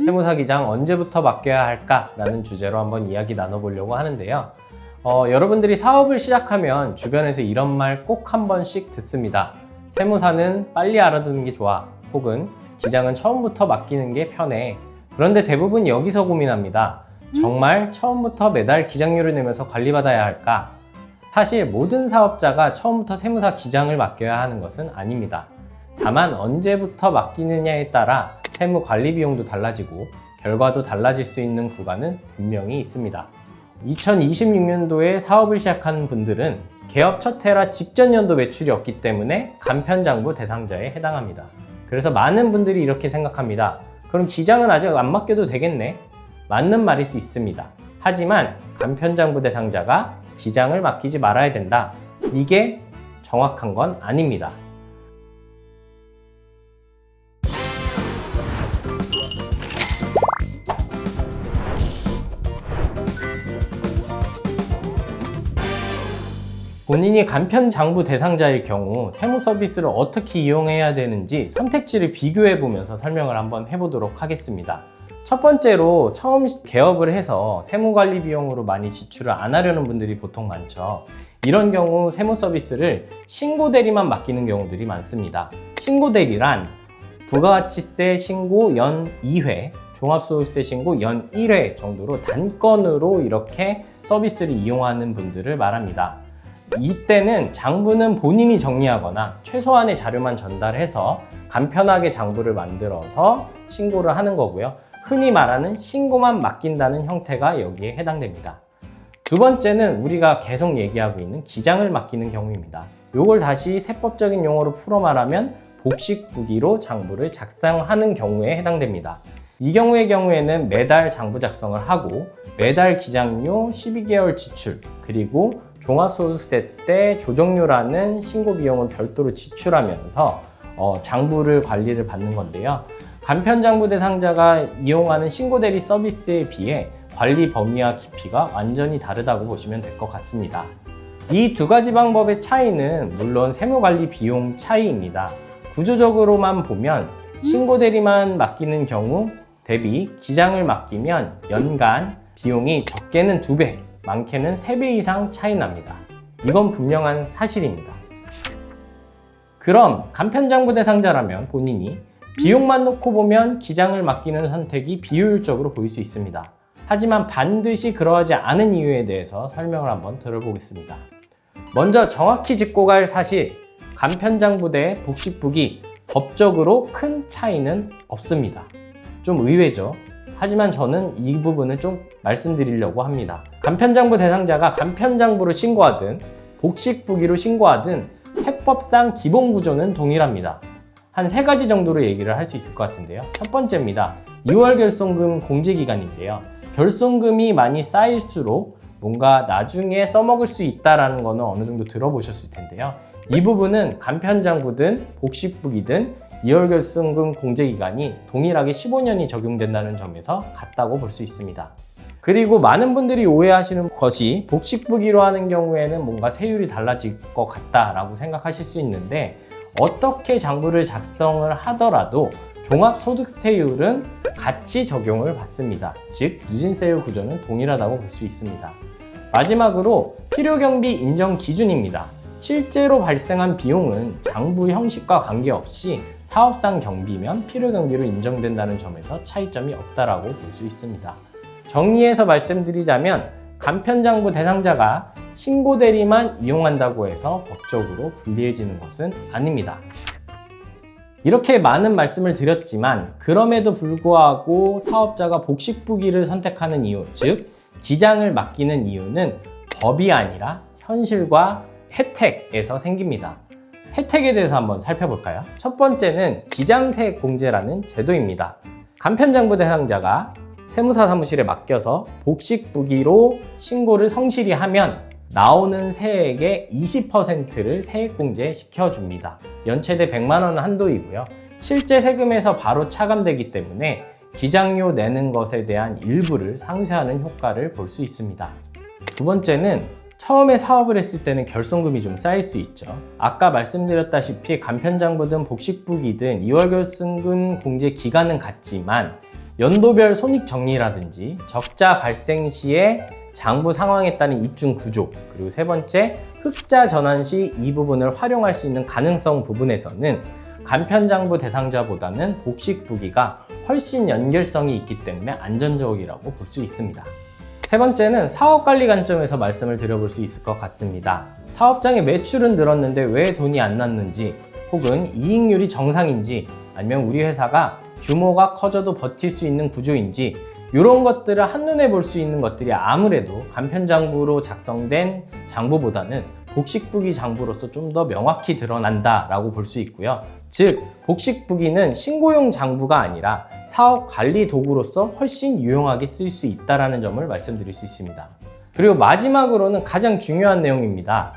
세무사 기장 언제부터 맡겨야 할까라는 주제로 한번 이야기 나눠보려고 하는데요. 여러분들이 사업을 시작하면 주변에서 이런 말 꼭 한 번씩 듣습니다. 세무사는 빨리 알아두는 게 좋아. 혹은 기장은 처음부터 맡기는 게 편해. 그런데 대부분 여기서 고민합니다. 정말 처음부터 매달 기장료를 내면서 관리받아야 할까? 사실 모든 사업자가 처음부터 세무사 기장을 맡겨야 하는 것은 아닙니다. 다만 언제부터 맡기느냐에 따라 세무 관리 비용도 달라지고 결과도 달라질 수 있는 구간은 분명히 있습니다. 2026년도에 사업을 시작한 분들은 개업 첫 해라 직전 연도 매출이 없기 때문에 간편장부 대상자에 해당합니다. 그래서 많은 분들이 이렇게 생각합니다. 그럼 기장은 아직 안 맡겨도 되겠네? 맞는 말일 수 있습니다. 하지만 간편장부 대상자가 기장을 맡기지 말아야 된다. 이게 정확한 건 아닙니다. 본인이 간편장부 대상자일 경우 세무 서비스를 어떻게 이용해야 되는지 선택지를 비교해 보면서 설명을 한번 해보도록 하겠습니다. 첫 번째로 처음 개업을 해서 세무관리 비용으로 많이 지출을 안 하려는 분들이 보통 많죠. 이런 경우 세무 서비스를 신고대리만 맡기는 경우들이 많습니다. 신고대리란 부가가치세 신고 연 2회, 종합소득세 신고 연 1회 정도로 단건으로 이렇게 서비스를 이용하는 분들을 말합니다. 이때는 장부는 본인이 정리하거나 최소한의 자료만 전달해서 간편하게 장부를 만들어서 신고를 하는 거고요. 흔히 말하는 신고만 맡긴다는 형태가 여기에 해당됩니다. 두 번째는 우리가 계속 얘기하고 있는 기장을 맡기는 경우입니다. 이걸 다시 세법적인 용어로 풀어 말하면 복식부기로 장부를 작성하는 경우에 해당됩니다. 이 경우에는 매달 장부 작성을 하고 매달 기장료 12개월 지출, 그리고 종합소득세 때 조정료라는 신고 비용을 별도로 지출하면서 장부를 관리를 받는 건데요. 간편장부 대상자가 이용하는 신고대리 서비스에 비해 관리 범위와 깊이가 완전히 다르다고 보시면 될 것 같습니다. 이 두 가지 방법의 차이는 물론 세무관리 비용 차이입니다. 구조적으로만 보면 신고대리만 맡기는 경우 대비 기장을 맡기면 연간 비용이 적게는 2배, 많게는 3배 이상 차이 납니다. 이건 분명한 사실입니다. 그럼 간편장부 대상자라면 본인이 비용만 놓고 보면 기장을 맡기는 선택이 비효율적으로 보일 수 있습니다. 하지만 반드시 그러하지 않은 이유에 대해서 설명을 한번 들어보겠습니다. 먼저 정확히 짚고 갈 사실, 간편장부 대 복식부기 법적으로 큰 차이는 없습니다. 좀 의외죠? 하지만 저는 이 부분을 좀 말씀드리려고 합니다. 간편장부 대상자가 간편장부로 신고하든 복식부기로 신고하든 세법상 기본 구조는 동일합니다. 한 3가지 정도로 얘기를 할 수 있을 것 같은데요. 첫 번째입니다. 2월 결손금 공제기간인데요. 결손금이 많이 쌓일수록 뭔가 나중에 써먹을 수 있다는 거는 어느 정도 들어보셨을 텐데요. 이 부분은 간편장부든 복식부기든 2월 결손금 공제기간이 동일하게 15년이 적용된다는 점에서 같다고 볼 수 있습니다. 그리고 많은 분들이 오해하시는 것이 복식부기로 하는 경우에는 뭔가 세율이 달라질 것 같다라고 생각하실 수 있는데, 어떻게 장부를 작성을 하더라도 종합소득세율은 같이 적용을 받습니다. 즉 누진세율 구조는 동일하다고 볼 수 있습니다. 마지막으로 필요경비 인정 기준입니다. 실제로 발생한 비용은 장부 형식과 관계없이 사업상 경비면 필요경비로 인정된다는 점에서 차이점이 없다라고 볼 수 있습니다. 정리해서 말씀드리자면 간편장부 대상자가 신고대리만 이용한다고 해서 법적으로 불리해지는 것은 아닙니다. 이렇게 많은 말씀을 드렸지만 그럼에도 불구하고 사업자가 복식부기를 선택하는 이유, 즉 기장을 맡기는 이유는 법이 아니라 현실과 혜택에서 생깁니다. 혜택에 대해서 한번 살펴볼까요? 첫 번째는 기장세 공제라는 제도입니다. 간편장부 대상자가 세무사 사무실에 맡겨서 복식부기로 신고를 성실히 하면 나오는 세액의 20%를 세액공제 시켜줍니다. 연체대 100만 원 한도이고요. 실제 세금에서 바로 차감되기 때문에 기장료 내는 것에 대한 일부를 상쇄하는 효과를 볼 수 있습니다. 두 번째는 처음에 사업을 했을 때는 결손금이 좀 쌓일 수 있죠. 아까 말씀드렸다시피 간편장부든 복식부기든 2월 결손금 공제 기간은 같지만 연도별 손익 정리라든지 적자 발생 시에 장부 상황에 따른 입증 구조, 그리고 세 번째, 흑자 전환 시 이 부분을 활용할 수 있는 가능성 부분에서는 간편장부 대상자보다는 복식부기가 훨씬 연결성이 있기 때문에 안전적이라고 볼 수 있습니다. 세 번째는 사업관리 관점에서 말씀을 드려볼 수 있을 것 같습니다. 사업장의 매출은 늘었는데 왜 돈이 안 났는지, 혹은 이익률이 정상인지, 아니면 우리 회사가 규모가 커져도 버틸 수 있는 구조인지, 이런 것들을 한눈에 볼 수 있는 것들이 아무래도 간편장부로 작성된 장부보다는 복식부기 장부로서 좀 더 명확히 드러난다라고 볼 수 있고요. 즉, 복식부기는 신고용 장부가 아니라 사업 관리 도구로서 훨씬 유용하게 쓸 수 있다는 점을 말씀드릴 수 있습니다. 그리고 마지막으로는 가장 중요한 내용입니다.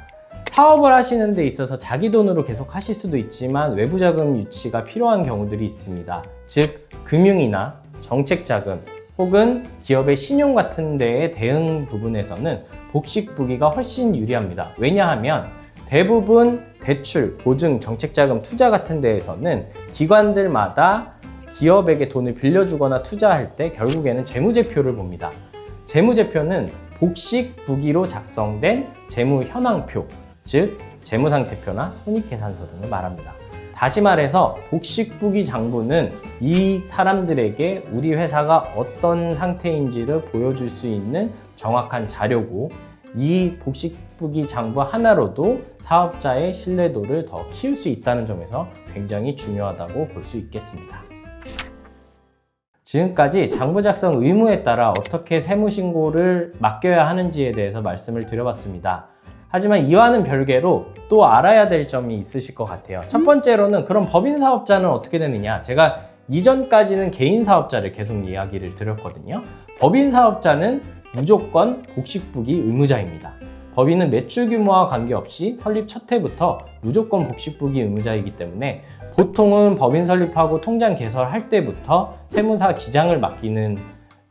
사업을 하시는 데 있어서 자기 돈으로 계속 하실 수도 있지만 외부 자금 유치가 필요한 경우들이 있습니다. 즉, 금융이나 정책자금, 혹은 기업의 신용 같은 데의 대응 부분에서는 복식부기가 훨씬 유리합니다. 왜냐하면 대부분 대출, 보증, 정책자금, 투자 같은 데에서는 기관들마다 기업에게 돈을 빌려주거나 투자할 때 결국에는 재무제표를 봅니다. 재무제표는 복식부기로 작성된 재무현황표, 즉 재무상태표나 손익계산서 등을 말합니다. 다시 말해서 복식부기 장부는 이 사람들에게 우리 회사가 어떤 상태인지를 보여줄 수 있는 정확한 자료고, 이 복식부기 장부 하나로도 사업자의 신뢰도를 더 키울 수 있다는 점에서 굉장히 중요하다고 볼 수 있겠습니다. 지금까지 장부 작성 의무에 따라 어떻게 세무신고를 맡겨야 하는지에 대해서 말씀을 드려봤습니다. 하지만 이와는 별개로 또 알아야 될 점이 있으실 것 같아요. 첫 번째로는 그럼 법인 사업자는 어떻게 되느냐? 제가 이전까지는 개인 사업자를 계속 이야기를 드렸거든요. 법인 사업자는 무조건 복식부기 의무자입니다. 법인은 매출 규모와 관계없이 설립 첫 해부터 무조건 복식부기 의무자이기 때문에 보통은 법인 설립하고 통장 개설할 때부터 세무사 기장을 맡기는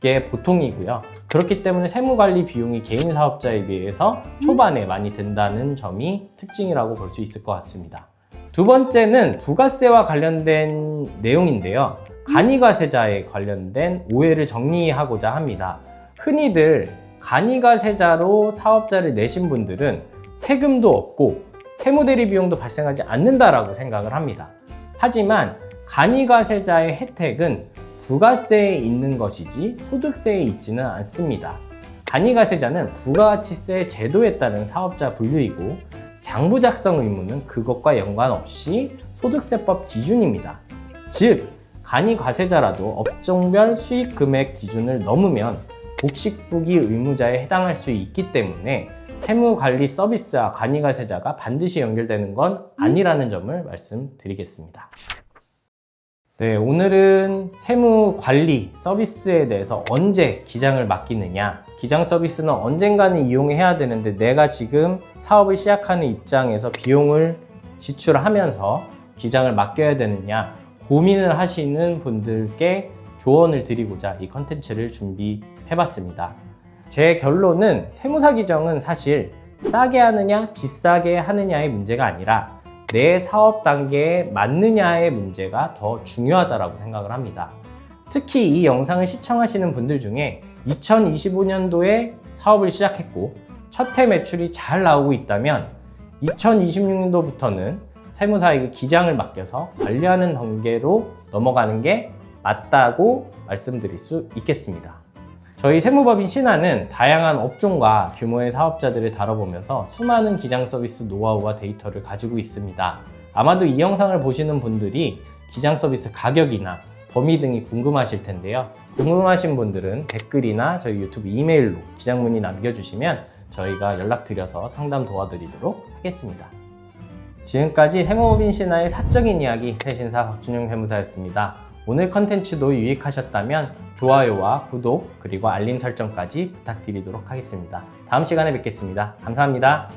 게 보통이고요. 그렇기 때문에 세무관리 비용이 개인 사업자에 비해서 초반에 많이 든다는 점이 특징이라고 볼 수 있을 것 같습니다. 두 번째는 부가세와 관련된 내용인데요. 간이가세자에 관련된 오해를 정리하고자 합니다. 흔히들 간이가세자로 사업자를 내신 분들은 세금도 없고 세무대리 비용도 발생하지 않는다라고 생각을 합니다. 하지만 간이가세자의 혜택은 부가세에 있는 것이지 소득세에 있지는 않습니다. 간이가세자는 부가가치세 제도에 따른 사업자 분류이고, 장부 작성 의무는 그것과 연관없이 소득세법 기준입니다. 즉, 간이과세자라도 업종별 수익 금액 기준을 넘으면 복식부기 의무자에 해당할 수 있기 때문에 세무관리 서비스와 간이과세자가 반드시 연결되는 건 아니라는 점을 말씀드리겠습니다. 네, 오늘은 세무관리 서비스에 대해서 언제 기장을 맡기느냐, 기장 서비스는 언젠가는 이용해야 되는데 내가 지금 사업을 시작하는 입장에서 비용을 지출하면서 기장을 맡겨야 되느냐 고민을 하시는 분들께 조언을 드리고자 이 컨텐츠를 준비해봤습니다. 제 결론은 세무사 기정은 사실 싸게 하느냐 비싸게 하느냐의 문제가 아니라 내 사업 단계에 맞느냐의 문제가 더 중요하다고 생각을 합니다. 특히 이 영상을 시청하시는 분들 중에 2025년도에 사업을 시작했고 첫 해 매출이 잘 나오고 있다면 2026년도부터는 세무사에게 기장을 맡겨서 관리하는 단계로 넘어가는 게 맞다고 말씀드릴 수 있겠습니다. 저희 세무법인 신한은 다양한 업종과 규모의 사업자들을 다뤄보면서 수많은 기장 서비스 노하우와 데이터를 가지고 있습니다. 아마도 이 영상을 보시는 분들이 기장 서비스 가격이나 범위 등이 궁금하실 텐데요. 궁금하신 분들은 댓글이나 저희 유튜브 이메일로 기장 문의 남겨주시면 저희가 연락드려서 상담 도와드리도록 하겠습니다. 지금까지 세무법인 신한의 사적인 이야기 세신사 박준용 세무사였습니다. 오늘 컨텐츠도 유익하셨다면 좋아요와 구독 그리고 알림 설정까지 부탁드리도록 하겠습니다. 다음 시간에 뵙겠습니다. 감사합니다.